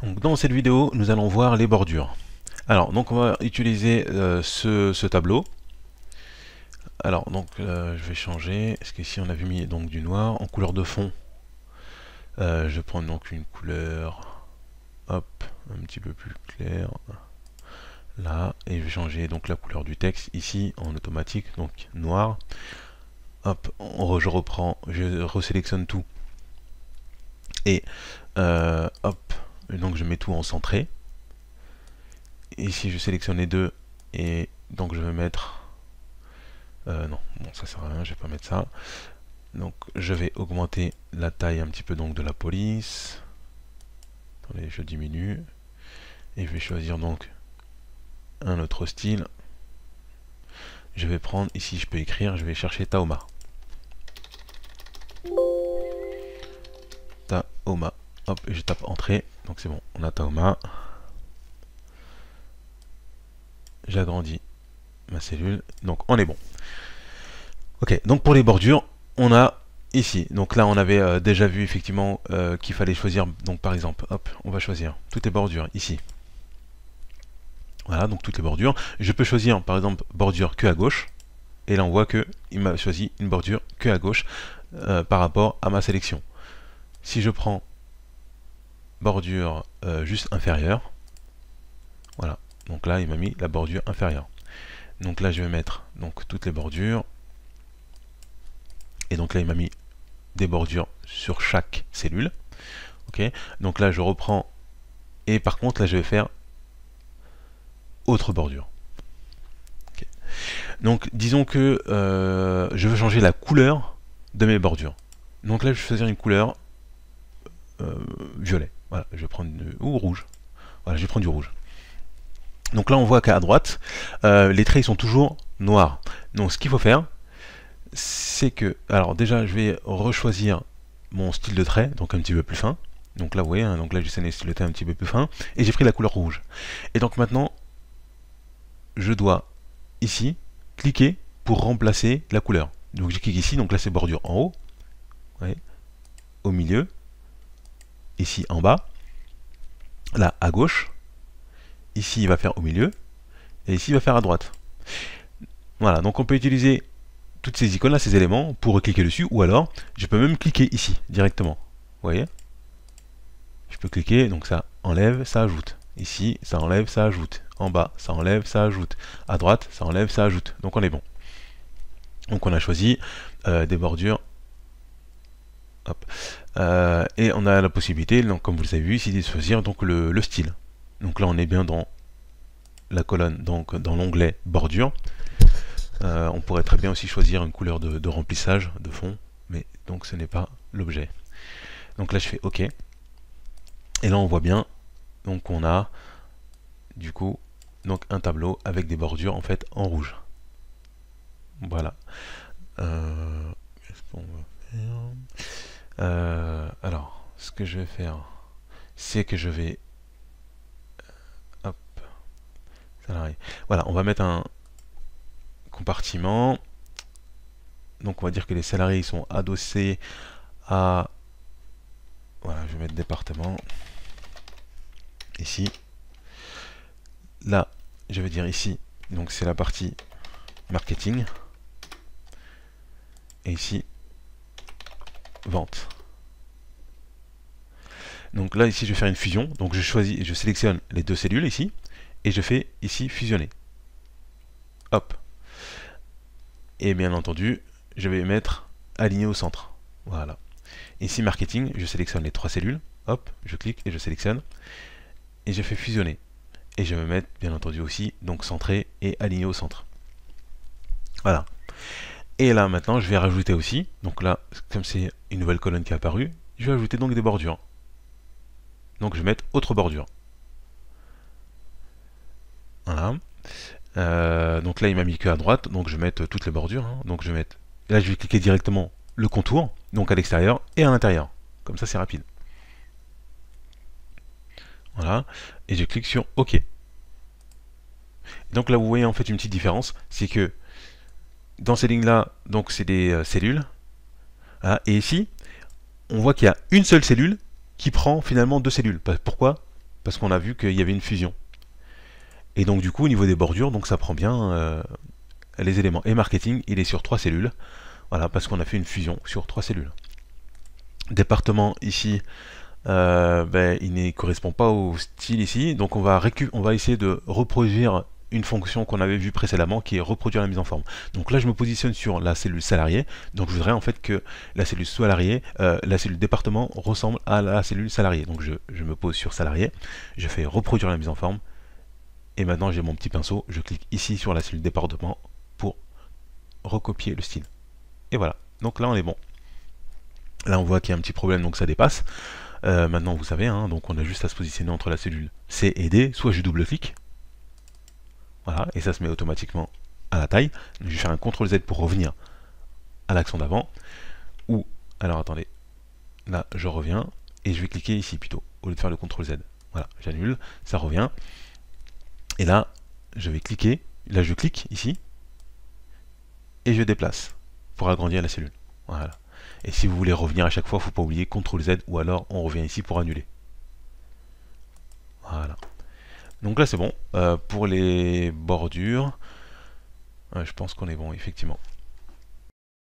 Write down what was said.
Donc, dans cette vidéo, nous allons voir les bordures. Alors, donc on va utiliser ce tableau. Alors, donc je vais changer, parce qu'ici on avait mis donc du noir en couleur de fond. Je vais prendre donc une couleur, hop, un petit peu plus claire, là, et je vais changer donc la couleur du texte ici en automatique, donc noir. Hop, je reprends, je resélectionne tout, et hop, donc je mets tout en centré. Ici je sélectionne les deux, et donc je vais mettre non, bon, ça sert à rien, je vais pas mettre ça. Donc je vais augmenter la taille un petit peu donc de la police. Attendez, je diminue. Et je vais choisir donc un autre style. Je vais prendre, ici je peux écrire, je vais chercher Tahoma. Tahoma. Hop, et je tape entrée. Donc c'est bon, on a Tahoma. J'agrandis ma cellule. Donc on est bon. Ok, donc pour les bordures, on a ici. Donc là, on avait déjà vu effectivement qu'il fallait choisir. Donc par exemple, hop, on va choisir toutes les bordures ici. Voilà, donc toutes les bordures. Je peux choisir par exemple bordure que à gauche. Et là, on voit que il m'a choisi une bordure que à gauche par rapport à ma sélection. Si je prends bordure juste inférieure, voilà. Donc là, il m'a mis la bordure inférieure. Donc là, je vais mettre donc toutes les bordures. Et donc là, il m'a mis des bordures sur chaque cellule. Ok. Donc là, je reprends. Et par contre, là, je vais faire autre bordure. Okay. Donc, disons que je veux changer la couleur de mes bordures. Donc là, je vais choisir une couleur violet. Voilà, je vais prendre ou rouge. Voilà, je vais prendre du rouge. Donc là, on voit qu'à droite, les traits sont toujours noirs. Donc, ce qu'il faut faire, c'est que, alors déjà je vais rechoisir mon style de trait, donc un petit peu plus fin. Donc là vous voyez, hein, donc là j'ai sélectionné le style de trait un petit peu plus fin, et j'ai pris la couleur rouge. Et donc maintenant, je dois ici cliquer pour remplacer la couleur. Donc je clique ici, donc là c'est bordure en haut, voyez, au milieu, ici en bas, là à gauche, ici il va faire au milieu, et ici il va faire à droite. Voilà, donc on peut utiliser toutes ces icônes là, ces éléments, pour cliquer dessus, ou alors je peux même cliquer ici directement. Vous voyez, je peux cliquer, donc ça enlève, ça ajoute. Ici, ça enlève, ça ajoute. En bas, ça enlève, ça ajoute. À droite, ça enlève, ça ajoute. Donc on est bon. Donc on a choisi des bordures. Hop. Et on a la possibilité, donc, comme vous l'avez vu ici, de choisir donc, le style. Donc là, on est bien dans la colonne, donc dans l'onglet bordure. On pourrait très bien aussi choisir une couleur de remplissage de fond, mais donc ce n'est pas l'objet. Donc là je fais OK. Et là on voit bien, donc on a du coup donc un tableau avec des bordures en fait en rouge. Voilà. Qu'est-ce qu'on va faire alors, ce que je vais faire, c'est que je vais hop, salarié. Voilà, on va mettre un compartiment. Donc on va dire que les salariés sont adossés à, voilà, je vais mettre département ici. Là, je vais dire ici, donc c'est la partie marketing. Et ici, vente. Donc là, ici, je vais faire une fusion. Donc je choisis, je sélectionne les deux cellules ici, et je fais ici fusionner. Hop. Et bien entendu, je vais mettre aligné au centre. Voilà. Ici, marketing, je sélectionne les trois cellules. Hop, je clique et je sélectionne. Et je fais fusionner. Et je vais mettre, bien entendu aussi, donc centré et aligné au centre. Voilà. Et là, maintenant, je vais rajouter aussi, donc là, comme c'est une nouvelle colonne qui est apparue, je vais ajouter donc des bordures. Donc je vais mettre autre bordure. Voilà. Donc là, il m'a mis que à droite, donc je vais mettre toutes les bordures. Hein. Donc je vais mettre, là, je vais cliquer directement le contour, donc à l'extérieur et à l'intérieur. Comme ça, c'est rapide. Voilà. Et je clique sur OK. Donc là, vous voyez en fait une petite différence, c'est que dans ces lignes-là, donc c'est des cellules. Voilà. Et ici, on voit qu'il y a une seule cellule qui prend finalement deux cellules. Pourquoi? parce qu'on a vu qu'il y avait une fusion. Et donc du coup au niveau des bordures, donc ça prend bien les éléments. Et marketing, il est sur 3 cellules, voilà, parce qu'on a fait une fusion sur 3 cellules. Département ici, il ne correspond pas au style ici, donc on va essayer de reproduire une fonction qu'on avait vue précédemment qui est reproduire la mise en forme. Donc là je me positionne sur la cellule salarié, donc je voudrais en fait que la cellule salarié, la cellule département ressemble à la cellule salarié. Donc je me pose sur salarié, je fais reproduire la mise en forme, et maintenant j'ai mon petit pinceau, je clique ici sur la cellule département pour recopier le style. Et voilà, donc là on est bon. Là on voit qu'il y a un petit problème, donc ça dépasse. Maintenant vous savez, hein, donc on a juste à se positionner entre la cellule C et D, soit je double-clique, voilà, et ça se met automatiquement à la taille. Donc, je vais faire un CTRL Z pour revenir à l'action d'avant, ou, alors attendez, là je reviens, et je vais cliquer ici plutôt, au lieu de faire le CTRL Z. Voilà, j'annule, ça revient, et là je vais cliquer, là je clique ici, et je déplace pour agrandir la cellule. Voilà. Et si vous voulez revenir à chaque fois, il ne faut pas oublier CTRL Z, ou alors on revient ici pour annuler. Voilà. Donc là c'est bon. Pour les bordures, je pense qu'on est bon, effectivement.